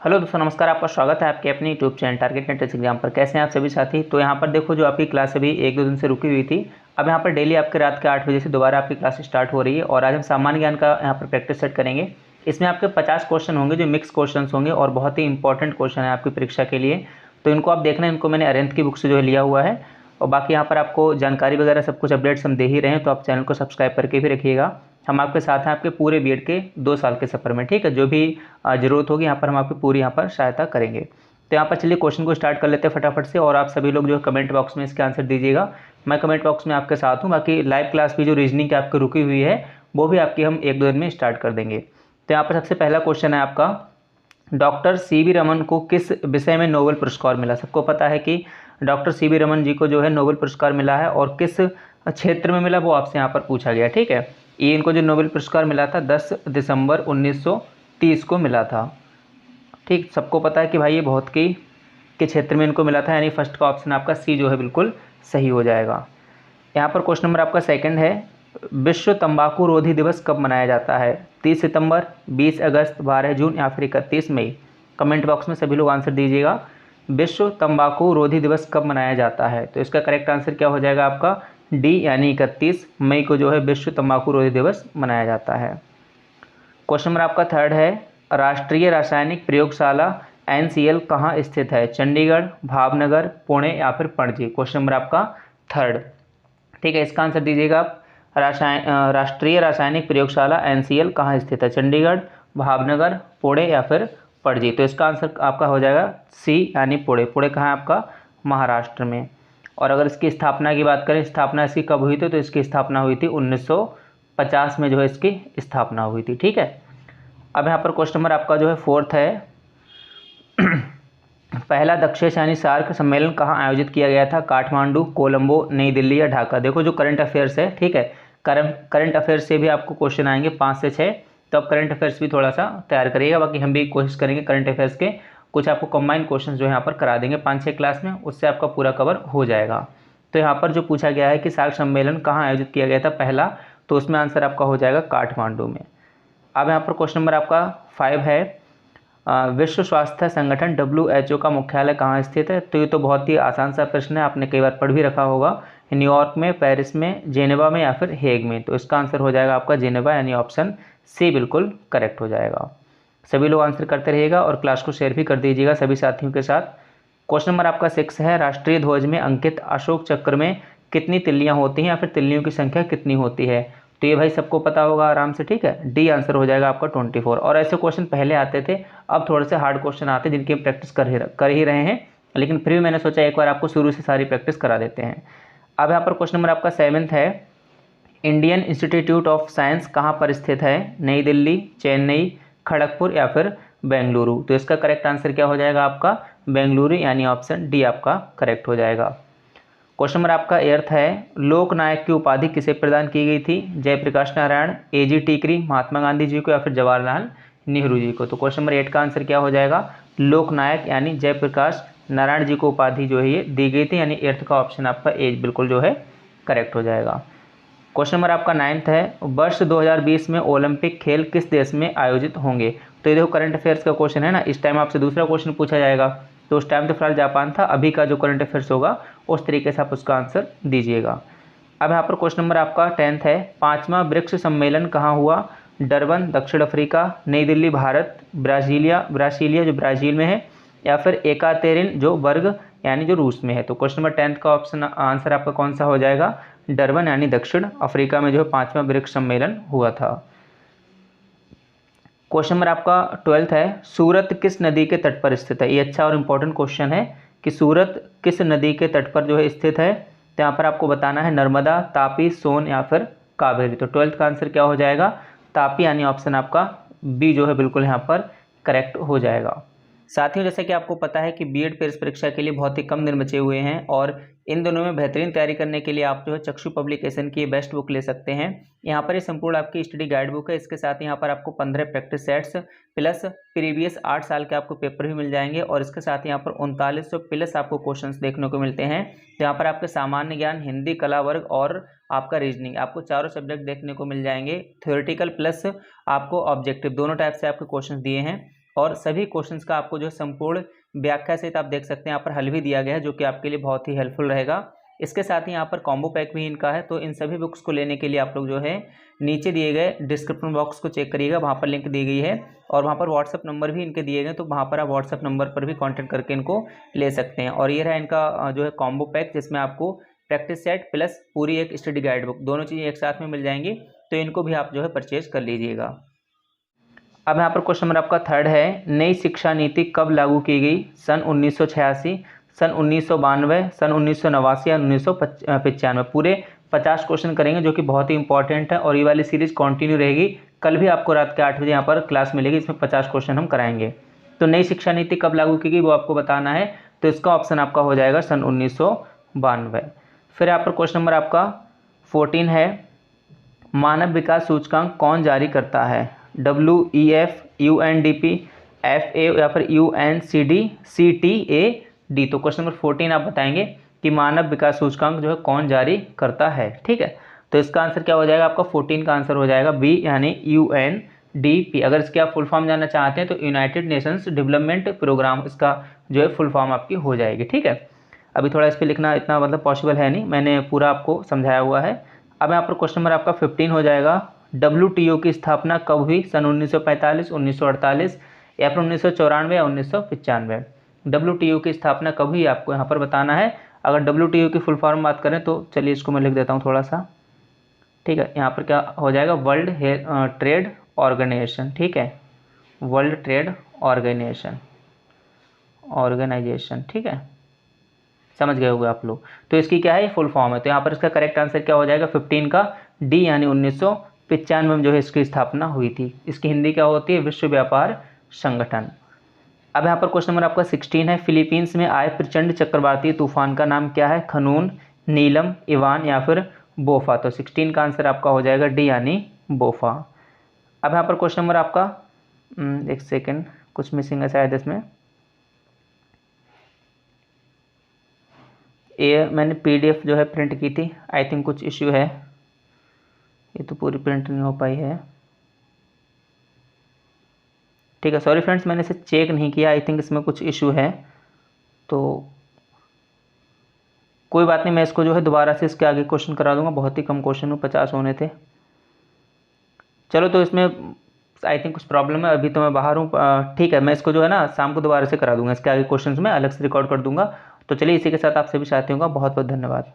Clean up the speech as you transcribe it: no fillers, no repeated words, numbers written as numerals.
Hello दोस्तों, नमस्कार। आपका स्वागत है आपके अपनी YouTube channel target net exam पर। कैसे हैं आप सभी साथी। तो यहाँ पर देखो, जो आपकी क्लास अभी 1-2 दिन से रुकी हुई थी, अब यहाँ पर डेली आपके रात के 8 बजे से दोबारा आपकी क्लास स्टार्ट हो रही है। और आज हम सामान्य ज्ञान का यहाँ पर प्रैक्टिस सेट करेंगे। इसमें आपके 50 क्वेश्चन होंगे जो मिक्स क्वेश्चन होंगे और बहुत ही इंपॉर्टेंट क्वेश्चन है आपकी परीक्षा के लिए। तो इनको आप देखना, इनको मैंने अरेंथ की बुक से जो है लिया हुआ है। और बाकी यहाँ पर आपको जानकारी वगैरह सब कुछ अपडेट्स हम दे ही रहे हैं, तो आप चैनल को सब्सक्राइब करके भी रखिएगा। हम आपके साथ हैं आपके पूरे बीएड के 2 साल के सफ़र में, ठीक है। जो भी ज़रूरत होगी यहाँ पर हम आपकी पूरी यहाँ पर सहायता करेंगे। तो यहाँ पर चलिए क्वेश्चन को स्टार्ट कर लेते हैं फटाफट से। और आप सभी लोग जो कमेंट बॉक्स में इसके आंसर दीजिएगा। मैं कमेंट बॉक्स में आपके साथ हूँ। बाकी लाइव क्लास भी जो रीजनिंग की आपकी रुकी हुई है, वो भी आपकी हम 1-2 दिन में स्टार्ट कर देंगे। तो यहाँ पर सबसे पहला क्वेश्चन है आपका, डॉक्टर सी.वी. रमन को किस विषय में नोबेल पुरस्कार मिला। सबको पता है कि डॉक्टर सी.वी. रमन जी को जो है नोबेल पुरस्कार मिला है, और किस क्षेत्र में मिला वो आपसे यहाँ पर पूछा गया, ठीक है। ये इनको जो नोबेल पुरस्कार मिला था 10 दिसंबर 1930 को मिला था, ठीक। सबको पता है कि भाई ये भौतिकी के क्षेत्र में इनको मिला था, यानी फर्स्ट का ऑप्शन आपका सी जो है बिल्कुल सही हो जाएगा। यहाँ पर क्वेश्चन नंबर आपका सेकंड है, विश्व तंबाकू रोधी दिवस कब मनाया जाता है। 30 सितंबर, 20 अगस्त, 12 जून या फिर 31 मई। कमेंट बॉक्स में सभी लोग आंसर दीजिएगा। विश्व तंबाकू रोधी दिवस कब मनाया जाता है, तो इसका करेक्ट आंसर क्या हो जाएगा आपका डी, यानी 31 मई को जो है विश्व तंबाकू रोधी दिवस मनाया जाता है। क्वेश्चन नंबर आपका थर्ड है, राष्ट्रीय रासायनिक प्रयोगशाला NCL कहाँ स्थित है। चंडीगढ़, भावनगर, पुणे या फिर पणजी। क्वेश्चन नंबर आपका थर्ड, ठीक है। इसका आंसर दीजिएगा आप। राष्ट्रीय रासायनिक प्रयोगशाला NCL कहाँ स्थित है। चंडीगढ़, भावनगर, पुणे या फिर पणजी। तो इसका आंसर आपका हो जाएगा सी, यानी पुणे। पुणे कहाँ है आपका, महाराष्ट्र में। और अगर इसकी स्थापना की बात करें, स्थापना इसकी कब हुई थी, तो इसकी स्थापना हुई थी 1950 में जो है इसकी स्थापना हुई थी, ठीक है। अब यहाँ पर क्वेश्चन नंबर आपका जो है फोर्थ है, पहला दक्षिण यानी सार्क सम्मेलन कहाँ आयोजित किया गया था। काठमांडू, कोलंबो, नई दिल्ली या ढाका। देखो जो करंट अफेयर्स है, ठीक है, करंट अफेयर्स से भी आपको क्वेश्चन आएंगे 5 से 6, तो आप करंट अफेयर्स भी थोड़ा सा तैयार करिएगा। बाकी हम भी कोशिश करेंगे करंट अफेयर्स के कुछ आपको कंबाइन क्वेश्चन जो है यहाँ पर करा देंगे 5-6 क्लास में, उससे आपका पूरा कवर हो जाएगा। तो यहाँ पर जो पूछा गया है कि सार्क सम्मेलन कहाँ आयोजित किया गया था पहला, तो उसमें आंसर आपका हो जाएगा काठमांडू में। अब यहाँ पर क्वेश्चन नंबर आपका 5 है, विश्व स्वास्थ्य संगठन WHO का मुख्यालय कहाँ स्थित है। तो ये तो बहुत ही आसान सा प्रश्न है, आपने कई बार पढ़ भी रखा होगा। न्यूयॉर्क में, पेरिस में, जेनेवा में या फिर हेग में। तो इसका आंसर हो जाएगा आपका जेनेवा, यानी ऑप्शन सी बिल्कुल करेक्ट हो जाएगा। सभी लोग आंसर करते रहिएगा और क्लास को शेयर भी कर दीजिएगा सभी साथियों के साथ। क्वेश्चन नंबर आपका 6 है, राष्ट्रीय ध्वज में अंकित अशोक चक्र में कितनी तिल्लियाँ होती हैं या फिर तिल्लियों की संख्या कितनी होती है। तो ये भाई सबको पता होगा आराम से, ठीक है। डी आंसर हो जाएगा आपका 24। और ऐसे क्वेश्चन पहले आते थे, अब थोड़े से हार्ड क्वेश्चन आते हैं जिनकी हम प्रैक्टिस कर ही रहे हैं, लेकिन फिर भी मैंने सोचा एक बार आपको शुरू से सारी प्रैक्टिस करा देते हैं। अब यहाँ पर क्वेश्चन नंबर आपका 7 है, इंडियन इंस्टीट्यूट ऑफ साइंस कहाँ पर स्थित है। नई दिल्ली, चेन्नई, खड़गपुर या फिर बेंगलुरु। तो इसका करेक्ट आंसर क्या हो जाएगा आपका बेंगलुरु, यानी ऑप्शन डी आपका करेक्ट हो जाएगा। क्वेश्चन नंबर आपका 8 है, लोक नायक की उपाधि किसे प्रदान की गई थी। जयप्रकाश नारायण, AG टीकरी, महात्मा गांधी जी को या फिर जवाहरलाल नेहरू जी को। तो क्वेश्चन नंबर 8 का आंसर क्या हो जाएगा लोक नायक, यानी जयप्रकाश नारायण जी को उपाधि जो है ये दी गई थी, यानी 8 का ऑप्शन आपका एज बिल्कुल जो है करेक्ट हो जाएगा। क्वेश्चन नंबर आपका 9 है, वर्ष 2020 में ओलंपिक खेल किस देश में आयोजित होंगे। तो ये देखो करंट अफेयर्स का क्वेश्चन है ना, इस टाइम आपसे दूसरा क्वेश्चन पूछा जाएगा। तो उस टाइम तो फिलहाल जापान था, अभी का जो करंट अफेयर्स होगा उस तरीके से आप उसका आंसर दीजिएगा। अब यहाँ पर क्वेश्चन नंबर आपका 10 है, 5वां ब्रिक्स सम्मेलन कहाँ हुआ। डरबन, दक्षिण अफ्रीका, नई दिल्ली, भारत, ब्रासीलिया जो ब्राज़ील में है, या फिर एकातेरिन जो वर्ग यानी जो रूस में है। तो क्वेश्चन नंबर 10 का ऑप्शन आंसर आपका कौन सा हो जाएगा डरबन, यानी दक्षिण अफ्रीका में जो है 5वां ब्रिक्स सम्मेलन हुआ था। क्वेश्चन नंबर आपका 12 है, सूरत किस नदी के तट पर स्थित है। ये अच्छा और इम्पोर्टेंट क्वेश्चन है कि सूरत किस नदी के तट पर जो है स्थित है। तो यहाँ पर आपको बताना है नर्मदा, तापी, सोन या फिर कावेरी। तो 12 का आंसर क्या हो जाएगा तापी, यानी ऑप्शन आपका बी जो है बिल्कुल यहाँ पर करेक्ट हो जाएगा। साथियों, जैसे कि आपको पता है कि बीएड पेश परीक्षा के लिए बहुत ही कम दिन बचे हुए हैं, और इन दिनों में बेहतरीन तैयारी करने के लिए आप जो है चक्षु पब्लिकेशन की बेस्ट बुक ले सकते हैं। यहाँ पर ये संपूर्ण आपकी स्टडी गाइड बुक है। इसके साथ यहाँ पर आपको 15 प्रैक्टिस सेट्स प्लस प्रीवियस 8 साल के आपको पेपर भी मिल जाएंगे, और इसके साथ यहाँ पर 3900 प्लस आपको क्वेश्चंस देखने को मिलते हैं। तो यहाँ पर आपके सामान्य ज्ञान, हिंदी, कला वर्ग और आपका रीजनिंग, आपको चारों सब्जेक्ट देखने को मिल जाएंगे। थ्योरेटिकल प्लस आपको ऑब्जेक्टिव, दोनों टाइप से आपके क्वेश्चन दिए हैं। और सभी क्वेश्चंस का आपको जो संपूर्ण व्याख्या सहित आप देख सकते हैं, यहाँ पर हल भी दिया गया है जो कि आपके लिए बहुत ही हेल्पफुल रहेगा। इसके साथ ही यहाँ पर कॉम्बो पैक भी इनका है। तो इन सभी बुक्स को लेने के लिए आप लोग जो है नीचे दिए गए डिस्क्रिप्शन बॉक्स को चेक करिएगा, वहाँ पर लिंक दी गई है और वहाँ पर व्हाट्सअप नंबर भी इनके दिए गए, तो वहाँ पर आप व्हाट्सअप नंबर पर भी कॉन्टैक्ट करके इनको ले सकते हैं। और ये रहा इनका जो है कॉम्बो पैक, जिसमें आपको प्रैक्टिस सेट प्लस पूरी एक स्टडी गाइड बुक, दोनों चीज़ें एक साथ में मिल जाएंगी, तो इनको भी आप जो है परचेज कर लीजिएगा। अब यहाँ पर क्वेश्चन नंबर आपका थर्ड है, नई शिक्षा नीति कब लागू की गई? सन 1986, सन 1992, सन 1989 या 1995। पूरे 50 क्वेश्चन करेंगे जो कि बहुत ही इंपॉर्टेंट है और ये वाली सीरीज कंटिन्यू रहेगी। कल भी आपको रात के 8 बजे यहाँ पर क्लास मिलेगी, इसमें 50 क्वेश्चन हम कराएंगे। तो नई शिक्षा नीति कब लागू की गई वो आपको बताना है, तो इसका ऑप्शन आपका हो जाएगा सन 1992। फिर यहाँ पर क्वेश्चन नंबर आपका 14 है, मानव विकास सूचकांक कौन जारी करता है? WEF, UNDP, FA या फिर UNCD, CTAD। तो क्वेश्चन नंबर 14 आप बताएंगे कि मानव विकास सूचकांक जो है कौन जारी करता है। ठीक है, तो इसका आंसर क्या हो जाएगा आपका? 14 का आंसर हो जाएगा B यानी UNDP। अगर इसके आप फुल फॉर्म जानना चाहते हैं तो यूनाइटेड नेशंस डेवलपमेंट प्रोग्राम, इसका जो है फुल फॉर्म आपकी हो जाएगी। ठीक है, अभी थोड़ा इस पर लिखना इतना मतलब पॉसिबल है नहीं, मैंने पूरा आपको समझाया हुआ है। अब यहाँ पर क्वेश्चन नंबर आपका 15 हो जाएगा, WTO की स्थापना कब हुई? सन 1945, 1948 या फिर 1994 या 1995। WTO की स्थापना कब हुई आपको यहाँ पर बताना है। अगर WTO की फुल फॉर्म बात करें तो चलिए इसको मैं लिख देता हूँ थोड़ा सा। ठीक है, यहाँ पर क्या हो जाएगा? World trade organisation. ठीक है, वर्ल्ड ट्रेड ऑर्गेनाइजेशन। ठीक है, समझ गए होंगे आप लोग। तो इसकी क्या है? फुल फॉर्म है। तो यहाँ पर इसका करेक्ट आंसर क्या हो जाएगा? 15 का D यानी 1995 में जो है इसकी स्थापना हुई थी। इसकी हिंदी क्या होती है? विश्व व्यापार संगठन। अब यहाँ पर क्वेश्चन नंबर आपका 16 है, फिलीपींस में आए प्रचंड चक्रवाती तूफान का नाम क्या है? खनून, नीलम, इवान या फिर बोफा। तो 16 का आंसर आपका हो जाएगा D यानी बोफा। अब यहाँ पर क्वेश्चन नंबर आपका एक सेकेंड, कुछ मिसिंग है शायद इसमें। ये मैंने PDF जो है प्रिंट की थी, आई थिंक कुछ इश्यू है, ये तो पूरी प्रिंट नहीं हो पाई है। ठीक है, सॉरी फ्रेंड्स, मैंने इसे चेक नहीं किया, आई थिंक इसमें कुछ इशू है, तो कोई बात नहीं, मैं इसको जो है दोबारा से इसके आगे क्वेश्चन करा दूंगा। बहुत ही कम क्वेश्चन 50 होने थे। चलो, तो इसमें आई थिंक कुछ प्रॉब्लम है, अभी तो मैं बाहर हूँ। ठीक है, मैं इसको जो है ना शाम को दोबारा से करा दूंगा, इसके आगे क्वेश्चन मैं अलग से रिकॉर्ड कर दूंगा। तो चलिए, इसी के साथ आप सभी साथियों का बहुत बहुत धन्यवाद।